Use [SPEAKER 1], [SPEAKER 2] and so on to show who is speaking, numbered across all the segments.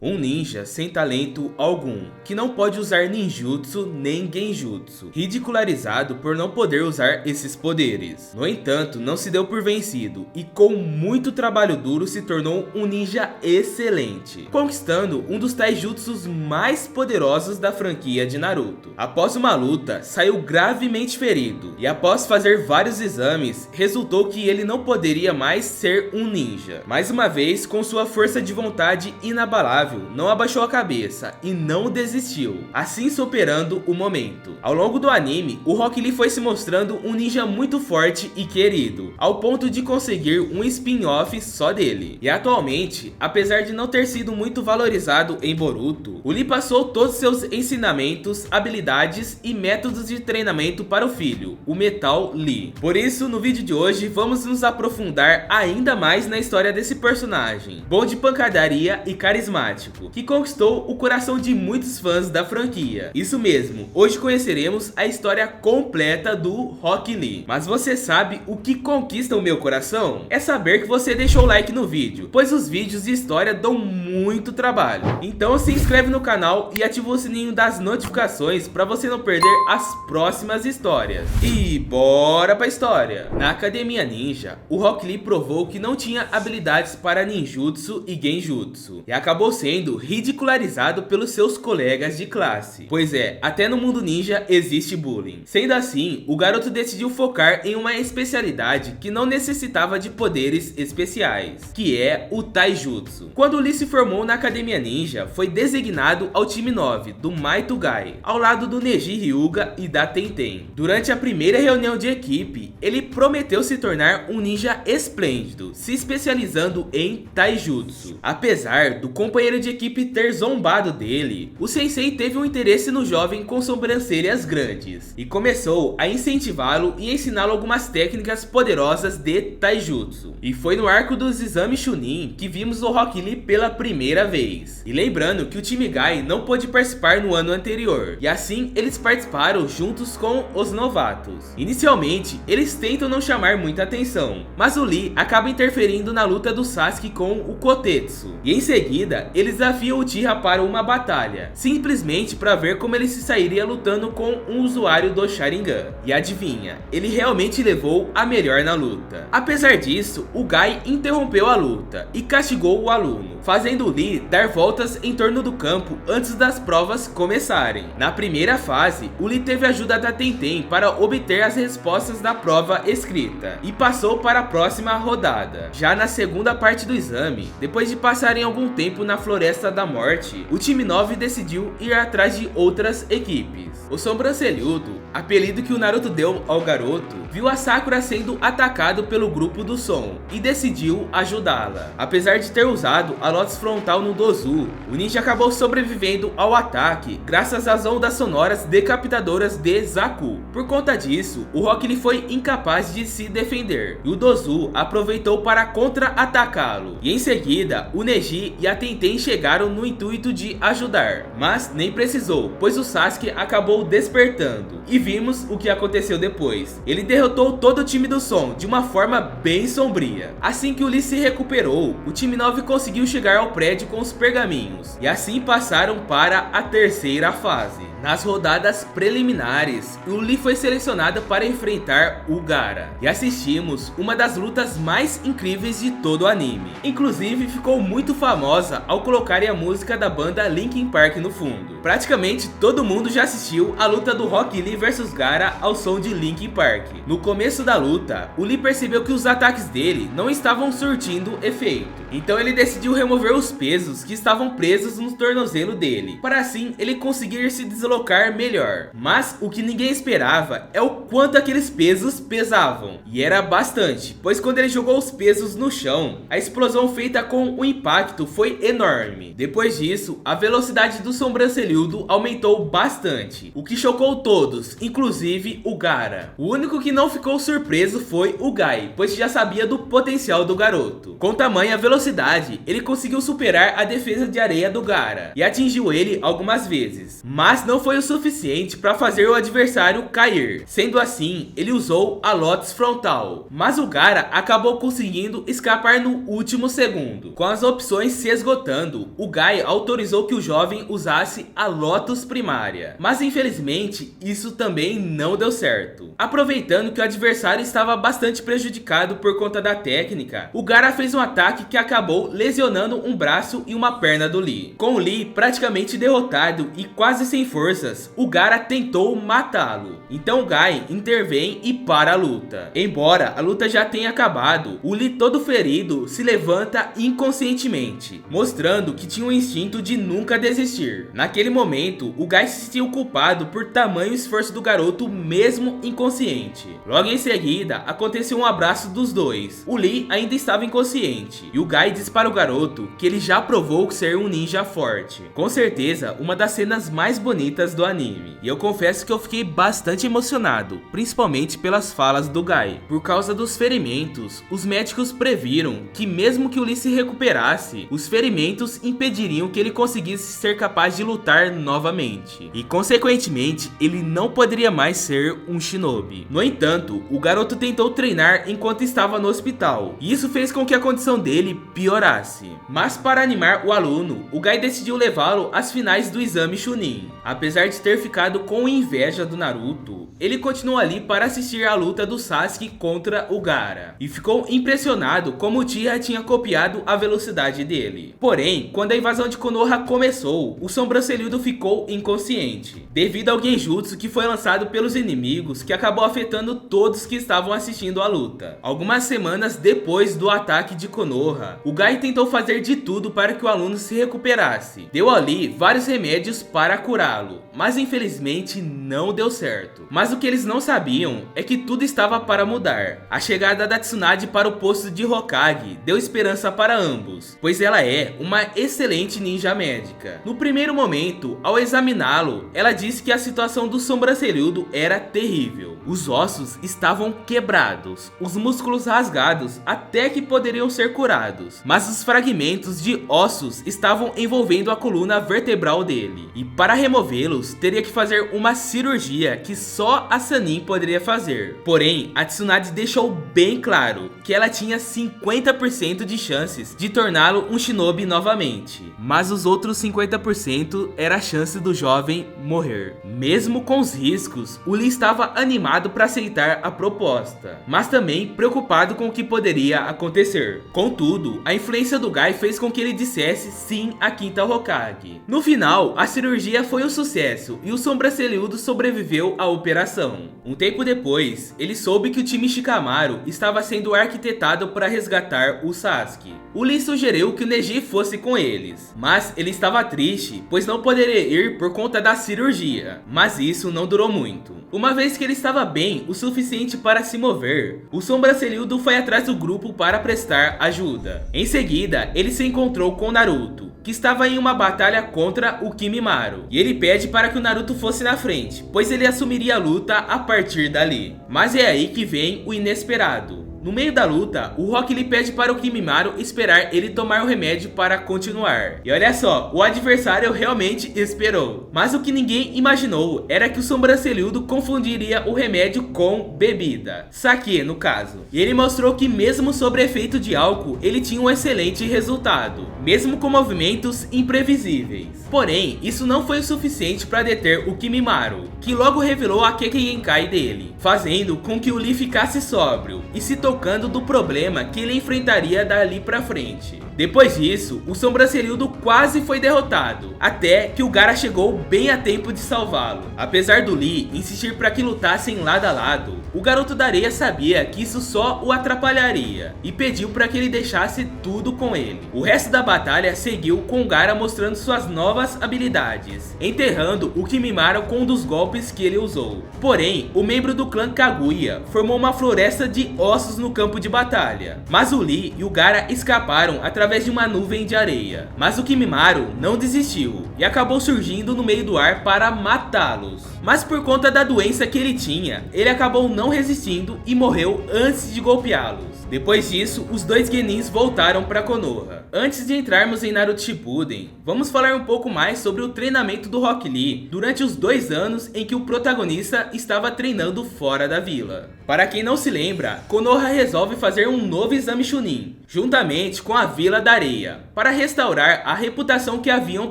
[SPEAKER 1] Um ninja sem talento algum, que não pode usar ninjutsu nem genjutsu, ridicularizado por não poder usar esses poderes. No entanto, não se deu por vencido e com muito trabalho duro se tornou um ninja excelente, conquistando um dos taijutsus mais poderosos da franquia de Naruto. Após uma luta, saiu gravemente ferido e após fazer vários exames, resultou que ele não poderia mais ser um ninja. Mais uma vez, com sua força de vontade inabalável, não abaixou a cabeça e não desistiu, assim superando o momento. Ao longo do anime, o Rock Lee foi se mostrando um ninja muito forte e querido, ao ponto de conseguir um spin-off só dele. E atualmente, apesar de não ter sido muito valorizado em Boruto, o Lee passou todos seus ensinamentos, habilidades e métodos de treinamento para o filho, o Metal Lee. Por isso, no vídeo de hoje, vamos nos aprofundar ainda mais na história desse personagem, bom de pancadaria e carismático, que conquistou o coração de muitos fãs da franquia. Isso mesmo, hoje conheceremos a história completa do Rock Lee. Mas você sabe o que conquista o meu coração? É saber que você deixou o like no vídeo, pois os vídeos de história dão muito trabalho. Então se inscreve no canal e ativa o sininho das notificações para você não perder as próximas histórias. E bora pra história! Na Academia Ninja, o Rock Lee provou que não tinha habilidades para ninjutsu e genjutsu, e acabou sendo ridicularizado pelos seus colegas de classe. Pois é, até no mundo ninja existe bullying. Sendo assim, o garoto decidiu focar em uma especialidade que não necessitava de poderes especiais, que é o taijutsu. Quando Lee se formou na Academia Ninja, foi designado ao time 9 do Might Guy, ao lado do Neji Hyuga e da Tenten. Durante a primeira reunião de equipe, ele prometeu se tornar um ninja esplêndido, se especializando em taijutsu. Apesar do companheiro de equipe ter zombado dele, o sensei teve um interesse no jovem com sobrancelhas grandes e começou a incentivá-lo e ensiná-lo algumas técnicas poderosas de taijutsu. E foi no arco dos exames Chunin que vimos o Rock Lee pela primeira vez. E lembrando que o time Guy não pôde participar no ano anterior, e assim eles participaram juntos com os novatos. Inicialmente, eles tentam não chamar muita atenção, mas o Lee acaba interferindo na luta do Sasuke com o Kotetsu, e em seguida ele desafia o Uchiha para uma batalha, simplesmente para ver como ele se sairia lutando com um usuário do Sharingan. E adivinha, ele realmente levou a melhor na luta. Apesar disso, o Guy interrompeu a luta e castigou o aluno, fazendo o Lee dar voltas em torno do campo antes das provas começarem. Na primeira fase, o Lee teve a ajuda da Tenten para obter as respostas da prova escrita e passou para a próxima rodada. Já na segunda parte do exame, depois de passarem algum tempo na Floresta da Morte, o time 9 decidiu ir atrás de outras equipes. O sobrancelhudo, apelido que o Naruto deu ao garoto, viu a Sakura sendo atacado pelo grupo do som e decidiu ajudá-la. Apesar de ter usado a Lotus Frontal no Dozu, o ninja acabou sobrevivendo ao ataque graças às ondas sonoras decapitadoras de Zaku. Por conta disso, o Rock Lee foi incapaz de se defender e o Dozu aproveitou para contra-atacá-lo. E em seguida, o Neji e a Tenten chegaram no intuito de ajudar, mas nem precisou, pois o Sasuke acabou despertando. E vimos o que aconteceu depois. Ele derrotou todo o time do som de uma forma bem sombria. Assim que o Lee se recuperou, o time 9 conseguiu chegar ao prédio com os pergaminhos, e assim passaram para a terceira fase. Nas rodadas preliminares, o Lee foi selecionado para enfrentar o Gaara, e assistimos uma das lutas mais incríveis de todo o anime. Inclusive ficou muito famosa ao colocarem a música da banda Linkin Park no fundo. Praticamente todo mundo já assistiu a luta do Rock Lee vs Gaara ao som de Linkin Park. No começo da luta, o Lee percebeu que os ataques dele não estavam surtindo efeito, então ele decidiu remover os pesos que estavam presos no tornozelo dele, para assim ele conseguir se deslocar melhor. Mas o que ninguém esperava é o quanto aqueles pesos pesavam, e era bastante, pois quando ele jogou os pesos no chão, a explosão feita com o impacto foi enorme. Depois disso, a velocidade do sobrancelhudo aumentou bastante, o que chocou todos, inclusive o Gaara. O único que não ficou surpreso foi o Guy, pois já sabia do potencial do garoto. Com tamanha velocidade velocidade, ele conseguiu superar a defesa de areia do Gaara e atingiu ele algumas vezes, mas não foi o suficiente para fazer o adversário cair. Sendo assim, ele usou a Lotus Frontal, mas o Gaara acabou conseguindo escapar no último segundo. Com as opções se esgotando, o Guy autorizou que o jovem usasse a Lotus Primária, mas infelizmente isso também não deu certo. Aproveitando que o adversário estava bastante prejudicado por conta da técnica, o Gaara fez um ataque que acabou lesionando um braço e uma perna do Lee. Com o Lee praticamente derrotado e quase sem forças, o Gaara tentou matá-lo. Então o Guy intervém e para a luta. Embora a luta já tenha acabado, o Lee todo ferido se levanta inconscientemente, mostrando que tinha um instinto de nunca desistir. Naquele momento, o Guy se sentiu culpado por tamanho esforço do garoto mesmo inconsciente. Logo em seguida, aconteceu um abraço dos dois. O Lee ainda estava inconsciente e o Guy diz para o garoto que ele já provou ser um ninja forte. Com certeza, uma das cenas mais bonitas do anime. E eu confesso que eu fiquei bastante emocionado, principalmente pelas falas do Guy. Por causa dos ferimentos, os médicos previram que mesmo que o Lee se recuperasse, os ferimentos impediriam que ele conseguisse ser capaz de lutar novamente. E consequentemente, ele não poderia mais ser um shinobi. No entanto, o garoto tentou treinar enquanto estava no hospital, e isso fez com que a condição dele piorasse. Mas para animar o aluno, o Guy decidiu levá-lo às finais do exame Chunin. Apesar de ter ficado com inveja do Naruto, ele continuou ali para assistir a luta do Sasuke contra o Gaara, e ficou impressionado como o Uchiha tinha copiado a velocidade dele. Porém, quando a invasão de Konoha começou, o sobrancelhudo ficou inconsciente, devido ao genjutsu que foi lançado pelos inimigos, que acabou afetando todos que estavam assistindo a luta. Algumas semanas depois do ataque de Konoha, o Guy tentou fazer de tudo para que o aluno se recuperasse. Deu ali vários remédios para curá-lo, mas infelizmente não deu certo. Mas o que eles não sabiam é que tudo estava para mudar. A chegada da Tsunade para o posto de Hokage deu esperança para ambos, pois ela é uma excelente ninja médica. No primeiro momento, ao examiná-lo, ela disse que a situação do sobrancelhudo era terrível. Os ossos estavam quebrados, os músculos rasgados até que poderiam ser curados, mas os fragmentos de ossos estavam envolvendo a coluna vertebral dele, e para removê-los teria que fazer uma cirurgia que só a Sannin poderia fazer. Porém, a Tsunade deixou bem claro que ela tinha 50% de chances de torná-lo um shinobi novamente, mas os outros 50% era a chance do jovem morrer. Mesmo com os riscos, o Lee estava animado para aceitar a proposta, mas também preocupado com o que poderia acontecer. Contudo, a influência do Guy fez com que ele dissesse sim à quinta Hokage. No final, a cirurgia foi um sucesso e o sobrancelhudo sobreviveu à operação. Um tempo depois, ele soube que o time Shikamaru estava sendo arquitetado para resgatar o Sasuke. O Lee sugeriu que o Neji fosse com eles, mas ele estava triste, pois não poderia ir por conta da cirurgia. Mas isso não durou muito. Uma vez que ele estava bem o suficiente para se mover, o sobrancelhudo foi atrás do grupo para prestar ajuda. Em seguida, ele se encontrou com Naruto, que estava em uma batalha contra o Kimimaro, e ele pede para que o Naruto fosse na frente, pois ele assumiria a luta a partir dali. Mas é aí que vem o inesperado. No meio da luta, o Rock Lee pede para o Kimimaro esperar ele tomar o remédio para continuar. E olha só, o adversário realmente esperou. Mas o que ninguém imaginou era que o sobrancelhudo confundiria o remédio com bebida. Sake, no caso. E ele mostrou que mesmo sob efeito de álcool, ele tinha um excelente resultado, mesmo com movimentos imprevisíveis. Porém, isso não foi o suficiente para deter o Kimimaro, que logo revelou a Kekkei Genkai dele, fazendo com que o Lee ficasse sóbrio e se tocando do problema que ele enfrentaria dali pra frente. Depois disso, o sobrancelhudo quase foi derrotado, até que o Gaara chegou bem a tempo de salvá-lo. Apesar do Lee insistir para que lutassem lado a lado, o garoto da areia sabia que isso só o atrapalharia e pediu para que ele deixasse tudo com ele. O resto da batalha seguiu com o Gaara mostrando suas novas habilidades, enterrando o Kimimaro com um dos golpes que ele usou. Porém, o membro do clã Kaguya formou uma floresta de ossos no campo de batalha, mas o Lee e o Gaara escaparam através através de uma nuvem de areia. Mas o Kimimaro não desistiu e acabou surgindo no meio do ar para matá-los. Mas por conta da doença que ele tinha, ele acabou não resistindo e morreu antes de golpeá-los. Depois disso, os dois genins voltaram para Konoha. Antes de entrarmos em Naruto Shippuden, vamos falar um pouco mais sobre o treinamento do Rock Lee durante os 2 anos em que o protagonista estava treinando fora da vila. Para quem não se lembra, Konoha resolve fazer um novo exame Chunin, juntamente com a Vila da Areia, para restaurar a reputação que haviam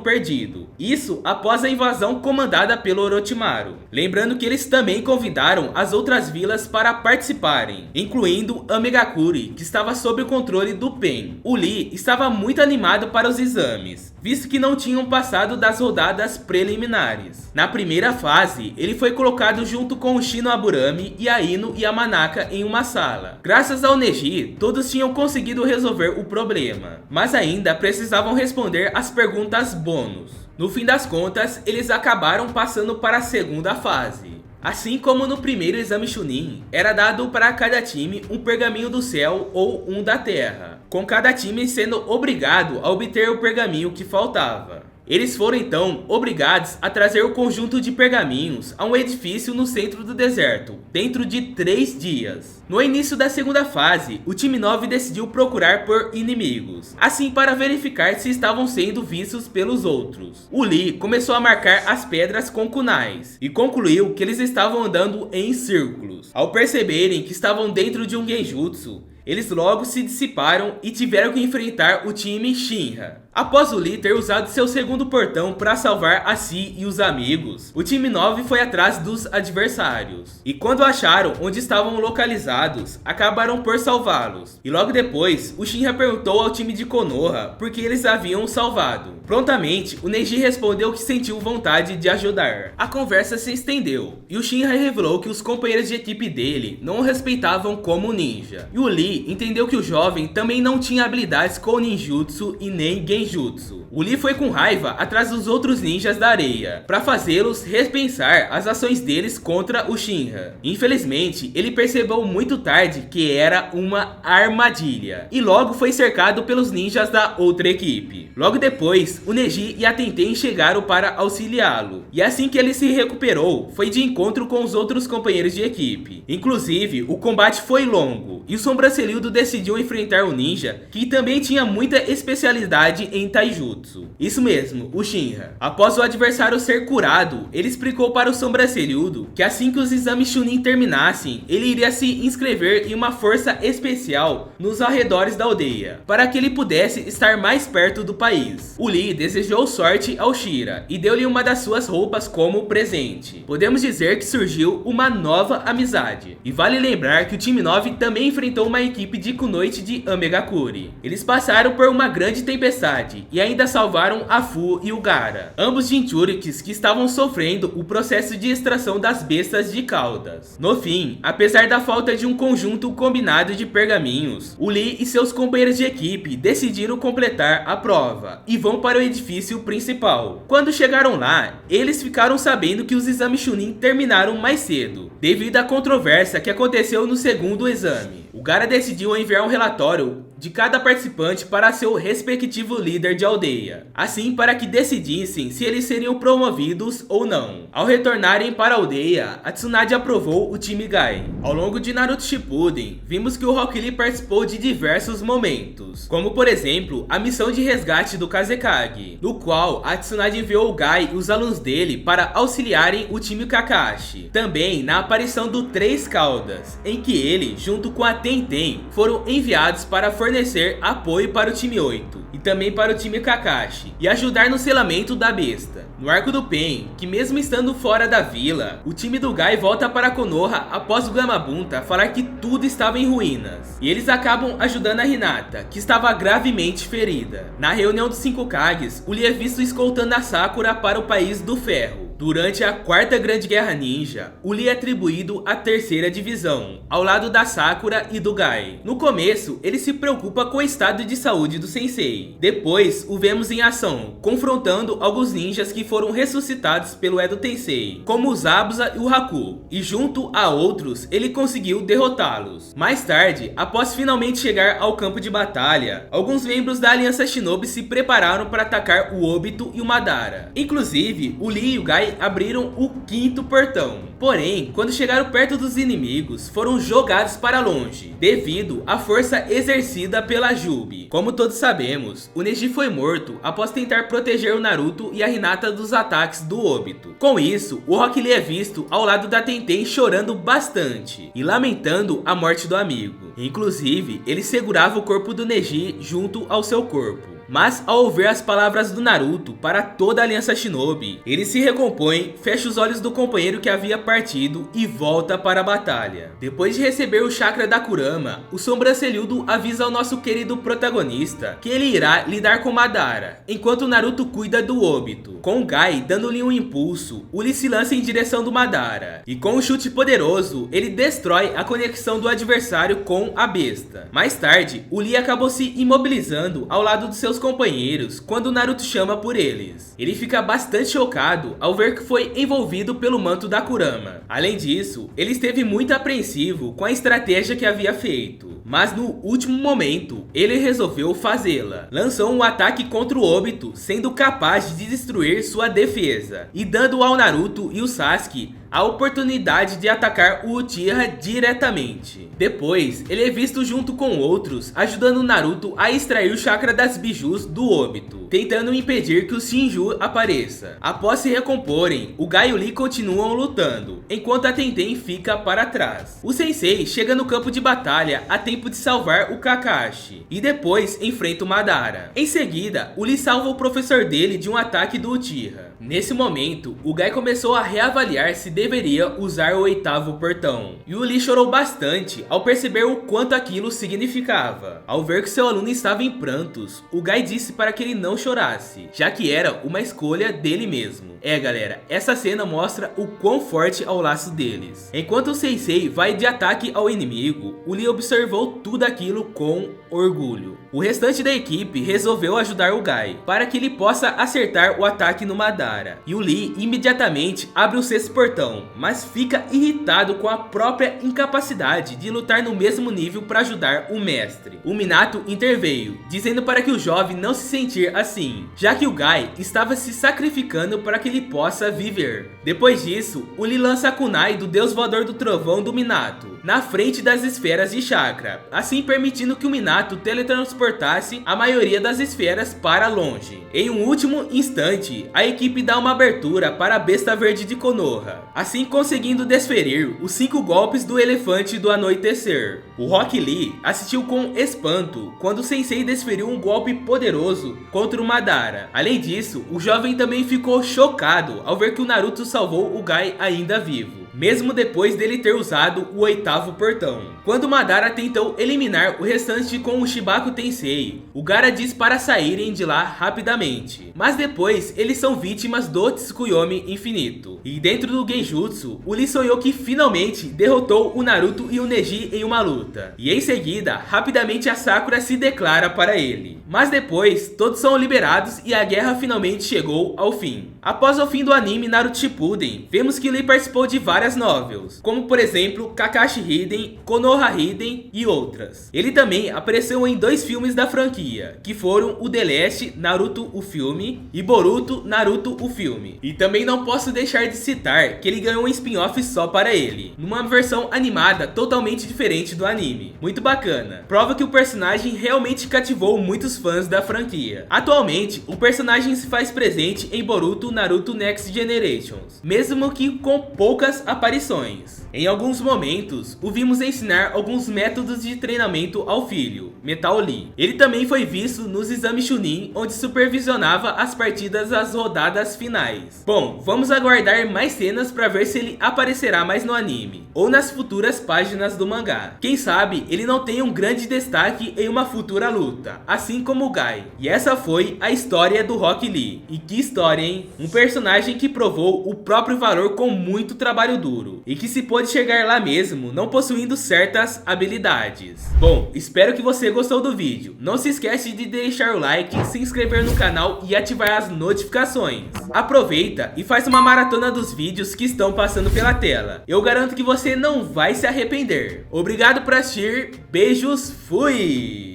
[SPEAKER 1] perdido. Isso após a invasão comandada pelo Orochimaru. Lembrando que eles também convidaram as outras vilas para participarem, incluindo Amegakuri, que estava sob o controle do Pen. O Lee estava muito animado para os exames, visto que não tinham passado das rodadas preliminares. Na primeira fase, ele foi colocado junto com o Shino Aburami e a Ino e a Manaka em uma sala. Graças ao Neji, todos tinham conseguido resolver o problema, mas ainda precisavam responder as perguntas bônus. No fim das contas, eles acabaram passando para a segunda fase. Assim como no primeiro exame Chunin, era dado para cada time um pergaminho do céu ou um da terra, com cada time sendo obrigado a obter o pergaminho que faltava. Eles foram então obrigados a trazer o conjunto de pergaminhos a um edifício no centro do deserto, dentro de 3 dias. No início da segunda fase, o time 9 decidiu procurar por inimigos, assim para verificar se estavam sendo vistos pelos outros. O Lee começou a marcar as pedras com kunais, e concluiu que eles estavam andando em círculos. Ao perceberem que estavam dentro de um genjutsu, eles logo se dissiparam e tiveram que enfrentar o time Shinra. Após o Lee ter usado seu segundo portão para salvar a si e os amigos, o time 9 foi atrás dos adversários. E quando acharam onde estavam localizados, acabaram por salvá-los. E logo depois, o Shinra perguntou ao time de Konoha por que eles haviam salvado. Prontamente, o Neji respondeu que sentiu vontade de ajudar. A conversa se estendeu, e o Shinra revelou que os companheiros de equipe dele não o respeitavam como ninja. E o Lee entendeu que o jovem também não tinha habilidades com ninjutsu e nem genjutsu. O Lee foi com raiva atrás dos outros ninjas da areia, para fazê-los repensar as ações deles contra o Shinra. Infelizmente, ele percebeu muito tarde que era uma armadilha, e logo foi cercado pelos ninjas da outra equipe. Logo depois, o Neji e a Tenten chegaram para auxiliá-lo, e assim que ele se recuperou, foi de encontro com os outros companheiros de equipe. Inclusive, o combate foi longo, e o Sobrancelhudo decidiu enfrentar o ninja, que também tinha muita especialidade em taijutsu. Isso mesmo, o Shinra. Após o adversário ser curado, ele explicou para o Sobrancelhudo que assim que os exames Chunin terminassem, ele iria se inscrever em uma força especial nos arredores da aldeia, para que ele pudesse estar mais perto do país. O Lee desejou sorte ao Shira e deu-lhe uma das suas roupas como presente. Podemos dizer que surgiu uma nova amizade. E vale lembrar que o time 9 também enfrentou uma equipe de Kunoichi de Amegakuri. Eles passaram por uma grande tempestade e ainda salvaram a Fu e o Gaara, ambos Jinchurikis que estavam sofrendo o processo de extração das bestas de caudas. No fim, apesar da falta de um conjunto combinado de pergaminhos, o Lee e seus companheiros de equipe decidiram completar a prova e vão para o edifício principal. Quando chegaram lá, eles ficaram sabendo que os exames Chunin terminaram mais cedo, devido à controvérsia que aconteceu no segundo exame. O Gaara decidiu enviar um relatório de cada participante para seu respectivo líder de aldeia, assim para que decidissem se eles seriam promovidos ou não. Ao retornarem para a aldeia, a Tsunade aprovou o time Gai. Ao longo de Naruto Shippuden, vimos que o Rock Lee participou de diversos momentos, como por exemplo, a missão de resgate do Kazekage, no qual a Tsunade enviou o Gai e os alunos dele para auxiliarem o time Kakashi. Também na aparição do Três Caudas, em que ele, junto com a Tenten, foram enviados para fornecer apoio para o time 8 e também para o time Kakashi e ajudar no selamento da besta. No arco do Pen, que mesmo estando fora da vila, o time do Gai volta para Konoha após o Gamabunta falar que tudo estava em ruínas, e eles acabam ajudando a Hinata, que estava gravemente ferida. Na reunião dos 5 Kages, o Lee é visto escoltando a Sakura para o País do Ferro. Durante a Quarta Grande Guerra Ninja, o Lee é atribuído à terceira divisão, ao lado da Sakura e do Gai. No começo, ele se preocupa com o estado de saúde do sensei. Depois, o vemos em ação, confrontando alguns ninjas que foram ressuscitados pelo Edo Tensei, como o Zabuza e o Haku, e junto a outros, ele conseguiu derrotá-los. Mais tarde, após finalmente chegar ao campo de batalha, alguns membros da Aliança Shinobi se prepararam para atacar o Obito e o Madara. Inclusive, o Lee e o Gai abriram o quinto portão. Porém, quando chegaram perto dos inimigos, foram jogados para longe, devido à força exercida pela Jubi. Como todos sabemos, o Neji foi morto após tentar proteger o Naruto e a Hinata dos ataques do Obito. Com isso, o Rock Lee é visto ao lado da Tenten chorando bastante e lamentando a morte do amigo. Inclusive, ele segurava o corpo do Neji junto ao seu corpo. Mas ao ouvir as palavras do Naruto para toda a Aliança Shinobi, ele se recompõe, fecha os olhos do companheiro que havia partido e volta para a batalha. Depois de receber o chakra da Kurama, o sobrancelhudo avisa ao nosso querido protagonista que ele irá lidar com Madara, enquanto o Naruto cuida do Obito. Com o Gai dando-lhe um impulso, o Lee se lança em direção do Madara, e com um chute poderoso, ele destrói a conexão do adversário com a besta. Mais tarde, o Lee acabou se imobilizando ao lado dos seus companheiros quando Naruto chama por eles. Ele fica bastante chocado ao ver que foi envolvido pelo manto da Kurama. Além disso, ele esteve muito apreensivo com a estratégia que havia feito, mas no último momento, ele resolveu fazê-la. Lançou um ataque contra o Obito, sendo capaz de destruir sua defesa, e dando ao Naruto e o Sasuke a oportunidade de atacar o Uchiha diretamente. Depois, ele é visto junto com outros, ajudando Naruto a extrair o chakra das bijus do Obito, tentando impedir que o Shinju apareça. Após se recomporem, o Gai e o Lee continuam lutando, enquanto a Tenten fica para trás. O Sensei chega no campo de batalha a tempo de salvar o Kakashi, e depois enfrenta o Madara. Em seguida, o Lee salva o professor dele de um ataque do Uchiha. Nesse momento, o Gai começou a reavaliar se deveria usar o oitavo portão, e o Lee chorou bastante ao perceber o quanto aquilo significava. Ao ver que seu aluno estava em prantos, o Gai disse para que ele não chorasse, já que era uma escolha dele mesmo. Galera, essa cena mostra o quão forte é o laço deles. Enquanto o Sensei vai de ataque ao inimigo, o Lee observou tudo aquilo com orgulho. O restante da equipe resolveu ajudar o Gai, para que ele possa acertar o ataque no Madara. E o Lee imediatamente abre o sexto portão, mas fica irritado com a própria incapacidade de lutar no mesmo nível para ajudar o mestre. O Minato interveio, dizendo para que o jovem não se sentir assim, já que o Gai estava se sacrificando para que ele possa viver. Depois disso, o Lee lança a kunai do Deus Voador do Trovão do Minato na frente das esferas de chakra, assim permitindo que o Minato teletransportasse a maioria das esferas para longe. Em um último instante, a equipe dá uma abertura para a besta verde de Konoha, assim conseguindo desferir os 5 golpes do elefante do anoitecer. O Rock Lee assistiu com espanto quando o Sensei desferiu um golpe poderoso contra o Madara. Além disso, o jovem também ficou chocado ao ver que o Naruto salvou o Gai ainda vivo, mesmo depois dele ter usado o oitavo portão. Quando Madara tentou eliminar o restante com o Shibaku Tensei, o Gaara diz para saírem de lá rapidamente, mas depois eles são vítimas do Tsukuyomi infinito. E dentro do Genjutsu, o Lee sonhou que finalmente derrotou o Naruto e o Neji em uma luta, e em seguida, rapidamente a Sakura se declara para ele. Mas depois, todos são liberados e a guerra finalmente chegou ao fim. Após o fim do anime Naruto Shippuden, vemos que Lee participou de várias novels, como por exemplo Kakashi Hiden, Konoha Hiden e outras. Ele também apareceu em 2 filmes da franquia, que foram o The Last, Naruto o filme, e Boruto, Naruto o filme. E também não posso deixar de citar que ele ganhou um spin-off só para ele, numa versão animada totalmente diferente do anime. Muito bacana, prova que o personagem realmente cativou muitos fãs da franquia. Atualmente, o personagem se faz presente em Boruto Naruto Next Generations, mesmo que com poucas aparições. Em alguns momentos, o vimos ensinar alguns métodos de treinamento ao filho, Metal Lee. Ele também foi visto nos exames Chunin, onde supervisionava as partidas das rodadas finais. Bom, vamos aguardar mais cenas para ver se ele aparecerá mais no anime, ou nas futuras páginas do mangá. Quem sabe ele não tenha um grande destaque em uma futura luta, assim como o Guy. E essa foi a história do Rock Lee. E que história, hein? Um personagem que provou o próprio valor com muito trabalho duro, e que se pôde chegar lá mesmo, não possuindo certas habilidades. Bom, espero que você gostou do vídeo. Não se esquece de deixar o like, se inscrever no canal e ativar as notificações. Aproveita e faz uma maratona dos vídeos que estão passando pela tela. Eu garanto que você não vai se arrepender. Obrigado por assistir, beijos, fui!